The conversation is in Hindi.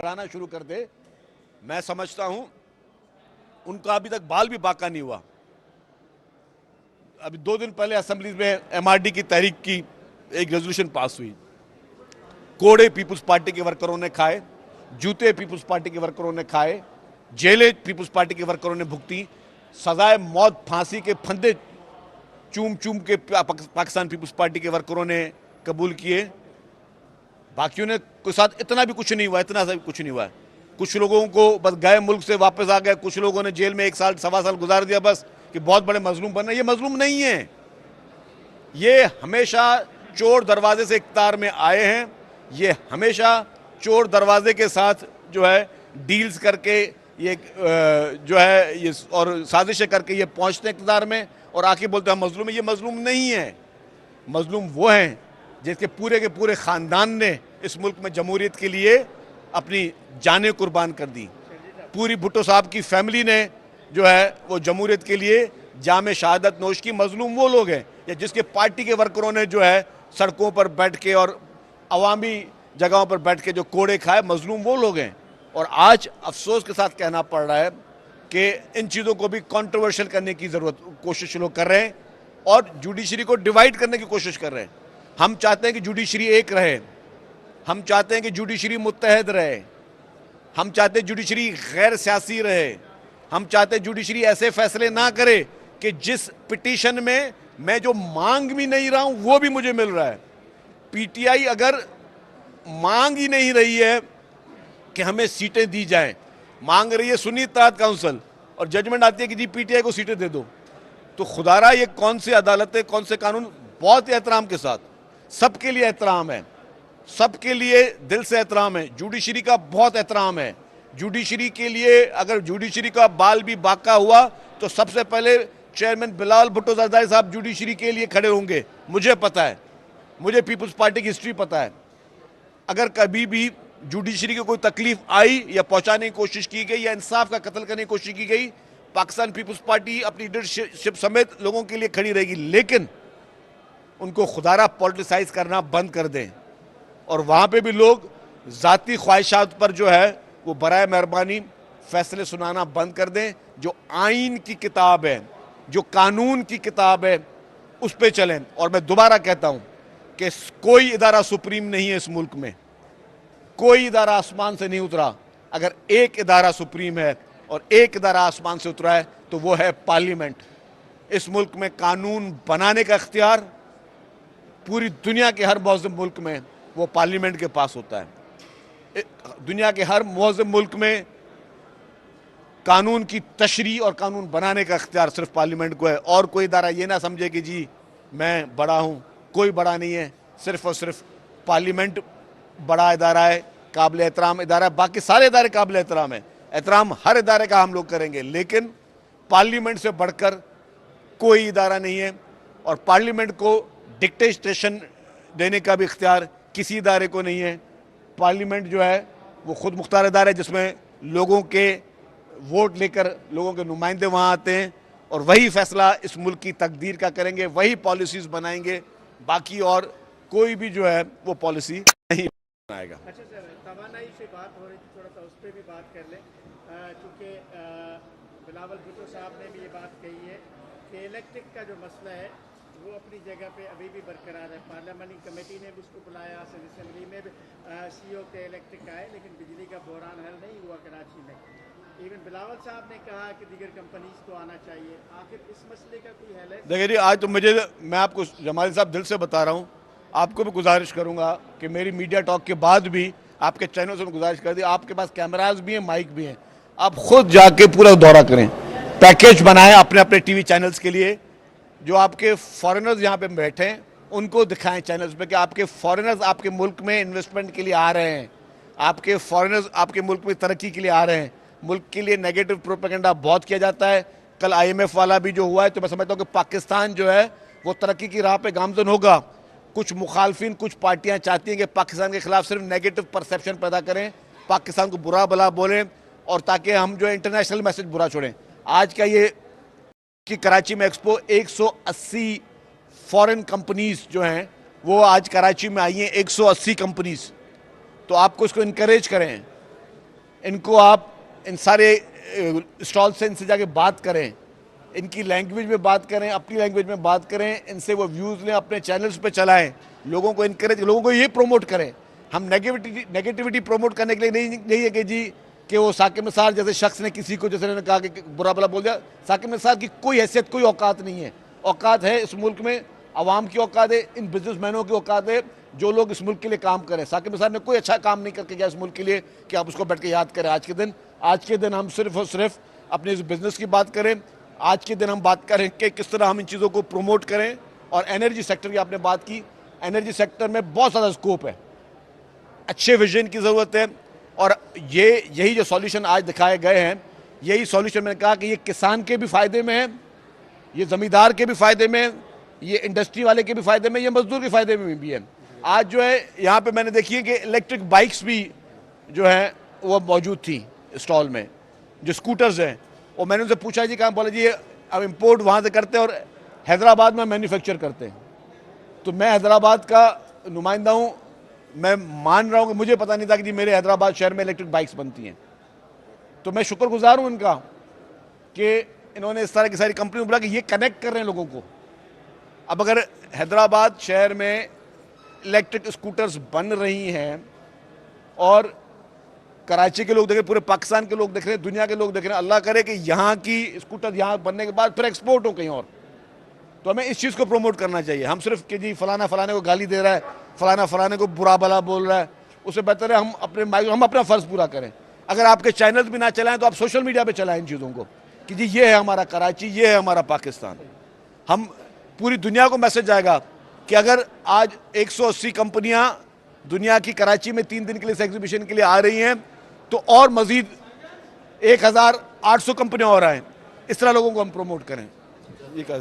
कराना शुरू कर दे। मैं समझता हूं उनका अभी तक बाल भी बाका नहीं हुआ। अभी 2 दिन पहले असेंबली में एमआरडी की तहरीक की एक रेजोल्यूशन पास हुई। कोड़े पीपुल्स पार्टी के वर्करों ने खाए, जूते पीपुल्स पार्टी के वर्करों ने खाए, जेलें पीपुल्स पार्टी के वर्करों ने भुगती, सजाए मौत फांसी के फंदे चूम चूम के पाकिस्तान पीपुल्स पार्टी के वर्करों ने कबूल किए। बाकियों ने के साथ इतना भी कुछ नहीं हुआ, इतना सा भी कुछ नहीं हुआ है। कुछ लोगों को बस गए मुल्क से वापस आ गए, कुछ लोगों ने जेल में 1 साल 1.25 साल गुजार दिया बस कि बहुत बड़े मजलूम बन रहे। ये मजलूम नहीं है, ये हमेशा चोर दरवाजे से इख्तियार में आए हैं। ये हमेशा चोर दरवाजे के साथ जो है डील्स करके ये जो है ये और साजिशें करके ये पहुंचते हैं इख्तियार में और आके बोलते हैं हम मजलूम है। ये मजलूम नहीं है। मजलूम वो हैं जिसके पूरे के पूरे ख़ानदान ने इस मुल्क में जमहूरियत के लिए अपनी जानें कुर्बान कर दी। पूरी भुट्टो साहब की फैमिली ने जो है वो जमहूरियत के लिए जामे शहादत नोश की। मजलूम वो लोग हैं या जिसके पार्टी के वर्करों ने जो है सड़कों पर बैठ के और अवामी जगहों पर बैठ के जो कोड़े खाए, मजलूम वो लोग हैं। और आज अफसोस के साथ कहना पड़ रहा है कि इन चीज़ों को भी कंट्रोवर्शियल करने की कोशिश लोग कर रहे हैं और जुडिशरी को डिवाइड करने की कोशिश कर रहे हैं। हम चाहते हैं कि जुडिशरी एक रहे, हम चाहते हैं कि जुडिशरी मुत्तहद रहे, हम चाहते हैं जुडिशरी गैर सियासी रहे, हम चाहते हैं जुडिशरी ऐसे फैसले ना करे कि जिस पिटीशन में मैं जो मांग भी नहीं रहा हूं वो भी मुझे मिल रहा है। पीटीआई अगर मांग ही नहीं रही है कि हमें सीटें दी जाएं, मांग रही है सुन्नी इत्तेहाद काउंसिल और जजमेंट आती है कि जी पीटीआई को सीटें दे दो, तो खुदारा ये कौन सी अदालत है, कौन से कानून। बहुत एहतराम के साथ, सबके लिए एहतराम है, सबके लिए दिल से एहतराम है, जुडिशरी का बहुत एहतराम है। जुडिशरी के लिए अगर जुडिशरी का बाल भी बाका हुआ तो सबसे पहले चेयरमैन बिलावल भुट्टो जरदारी साहब जुडिशरी के लिए खड़े होंगे। मुझे पता है, मुझे पीपुल्स पार्टी की हिस्ट्री पता है। अगर कभी भी जुडिशरी को कोई तकलीफ आई या पहुंचाने की कोशिश की गई या इंसाफ का कत्ल करने की कोशिश की गई, पाकिस्तान पीपुल्स पार्टी अपनी लीडरशिप समेत लोगों के लिए खड़ी रहेगी। लेकिन उनको खुदारा पॉलिटिसाइज करना बंद कर दें और वहाँ पे भी लोग ज़ाती ख्वाहिशात पर जो है वो बराए मेहरबानी फैसले सुनाना बंद कर दें। जो आइन की किताब है, जो कानून की किताब है, उस पर चलें। और मैं दोबारा कहता हूँ कि कोई इदारा सुप्रीम नहीं है इस मुल्क में, कोई इदारा आसमान से नहीं उतरा। अगर एक इदारा सुप्रीम है और एक इदारा आसमान से उतरा है तो वो है पार्लियामेंट। इस मुल्क में कानून बनाने का इख्तियार पूरी दुनिया के हर मौज़ूद मुल्क में वो पार्लियामेंट के पास होता है। दुनिया के हर मौज़ूद मुल्क में कानून की तशरीह और कानून बनाने का इख्तियार सिर्फ पार्लियामेंट को है। और कोई इदारा ये ना समझे कि जी मैं बड़ा हूँ, कोई बड़ा नहीं है। सिर्फ और सिर्फ पार्लियामेंट बड़ा इदारा है, काबिल एहतराम इदारा है। बाकी सारे इदारे काबिल एहतराम है, एहतराम हर इदारे का हम लोग करेंगे, लेकिन पार्लियामेंट से बढ़कर कोई इदारा नहीं है। और पार्लियामेंट को डिक्टेशन देने का भी इख्तियार किसी इदारे को नहीं है। पार्लियामेंट जो है वो खुद मुख्तार इदारा है जिसमें लोगों के वोट लेकर लोगों के नुमाइंदे वहाँ आते हैं और वही फैसला इस मुल्क की तकदीर का करेंगे, वही पॉलिसीज़ बनाएंगे। बाकी और कोई भी जो है वो पॉलिसी नहीं बनाएगा। अच्छा सर, तवानाई से बात हो रही थी, थोड़ा सा उस पर भी बात कर लें, क्योंकि बिलावल भुट्टो साहब ने भी ये बात कही है कि इलेक्ट्रिक का जो मसला है वो अपनी जगह पे अभी भी बरकरार है। पार्लियामानी कमेटी ने भी उसको बुलाया, असेंबली में भी सीओ के इलेक्ट्रिक आए, लेकिन बिजली का बहरान हल नहीं हुआ कराची में। इवन बिलावल साहब ने कहा कि दीगर कंपनीज को आना चाहिए। आखिर इस मसले का कोई हल है? देखिए जी, आज तो मैं आपको जमाली साहब दिल से बता रहा हूँ, आपको भी गुजारिश करूँगा कि मेरी मीडिया टॉक के बाद भी आपके चैनल से गुजारिश कर दी, आपके पास कैमराज भी हैं, माइक भी हैं, आप खुद जाके पूरा दौरा करें, पैकेज बनाएं अपने अपने टीवी चैनल्स के लिए। जो आपके फॉरेनर्स यहाँ पे बैठे हैं उनको दिखाएं चैनल्स पे कि आपके फॉरेनर्स आपके मुल्क में इन्वेस्टमेंट के लिए आ रहे हैं, आपके फॉरेनर्स आपके मुल्क में तरक्की के लिए आ रहे हैं। मुल्क के लिए नेगेटिव प्रोपेगेंडा बहुत किया जाता है। कल IMF वाला भी जो हुआ है तो मैं समझता हूँ कि पाकिस्तान जो है वो तरक्की की राह पे गामजन होगा। कुछ मुखालफिन, कुछ पार्टियाँ चाहती हैं कि पाकिस्तान के खिलाफ सिर्फ नेगेटिव परसेप्शन पैदा करें, पाकिस्तान को बुरा भला बोलें और ताकि हम जो है इंटरनेशनल मैसेज बुरा छोड़ें। आज का ये कि कराची में एक्सपो 180 फॉरेन कंपनीज जो हैं वो आज कराची में आई हैं, 180 कंपनीज। तो आपको इसको इनकरेज करें, इनको आप इन सारे स्टॉल से इनसे जाके बात करें, इनकी लैंग्वेज में बात करें, अपनी लैंग्वेज में बात करें, इनसे वो व्यूज़ लें, अपने चैनल्स पे चलाएं, लोगों को इनकरेज, लोगों को ये प्रमोट करें। हम नेगेटिविटी प्रमोट करने के लिए नहीं है कि जी कि वो साकिब निसार जैसे शख्स ने किसी को, जैसे मैंने कहा कि बुरा भला बोल दिया, साकिब निसार की कोई हैसियत, कोई औकात नहीं है। औकात है इस मुल्क में आवाम की औकात है, इन बिजनेसमैनों की औकात है जो लोग इस मुल्क के लिए काम करें। साकिब निसार ने कोई अच्छा काम नहीं करके गया इस मुल्क के लिए कि आप उसको बैठ के याद करें। आज के दिन हम सिर्फ और सिर्फ अपने इस बिज़नेस की बात करें। आज के दिन हम बात करें कि किस तरह हम इन चीज़ों को प्रमोट करें। और एनर्जी सेक्टर की आपने बात की, एनर्जी सेक्टर में बहुत ज़्यादा स्कोप है, अच्छे विजन की ज़रूरत है। और यही जो सॉल्यूशन आज दिखाए गए हैं, यही सॉल्यूशन मैंने कहा कि ये किसान के भी फ़ायदे में है, ये ज़मींदार के भी फ़ायदे में है, ये इंडस्ट्री वाले के भी फ़ायदे में, ये मजदूर के फ़ायदे में भी है। आज जो है यहाँ पे मैंने देखी है कि इलेक्ट्रिक बाइक्स भी जो है वो मौजूद थी स्टॉल में, जो स्कूटर्स हैं। और मैंने उनसे पूछा जी कहाँ, बोला जी अब इम्पोर्ट वहाँ से करते हैं और हैदराबाद में मैन्युफैक्चर करते हैं। तो मैं हैदराबाद का नुमाइंदा हूँ, मैं मान रहा हूँ कि मुझे पता नहीं था कि जी मेरे हैदराबाद शहर में इलेक्ट्रिक बाइक्स बनती हैं। तो मैं शुक्रगुजार हूँ इनका कि इन्होंने इस तरह की सारी कंपनी बोला कि ये कनेक्ट कर रहे हैं लोगों को। अब अगर हैदराबाद शहर में इलेक्ट्रिक स्कूटर्स बन रही हैं और कराची के लोग देख रहे हैं, पूरे पाकिस्तान के लोग देख रहे हैं, दुनिया के लोग देख रहे हैं, अल्लाह करे कि यहाँ की स्कूटर यहाँ बनने के बाद फिर एक्सपोर्ट हो कहीं और, तो हमें इस चीज़ को प्रमोट करना चाहिए। हम सिर्फ कि जी फलाना फलाने को गाली दे रहा है, फलाना फलाने को बुरा भला बोल रहा है, उससे बेहतर है हम अपना फ़र्ज़ पूरा करें। अगर आपके चैनल भी ना चलाएं तो आप सोशल मीडिया पे चलाएं इन चीज़ों को कि जी ये है हमारा कराची, ये है हमारा पाकिस्तान। हम पूरी दुनिया को मैसेज जाएगा कि अगर आज 180 कंपनियां दुनिया की कराची में 3 दिन के लिए इस एग्जीबिशन के लिए आ रही हैं, तो और मज़ीद 1800 कंपनियां और आएँ। इस तरह लोगों को हम प्रमोट करें। ये कहा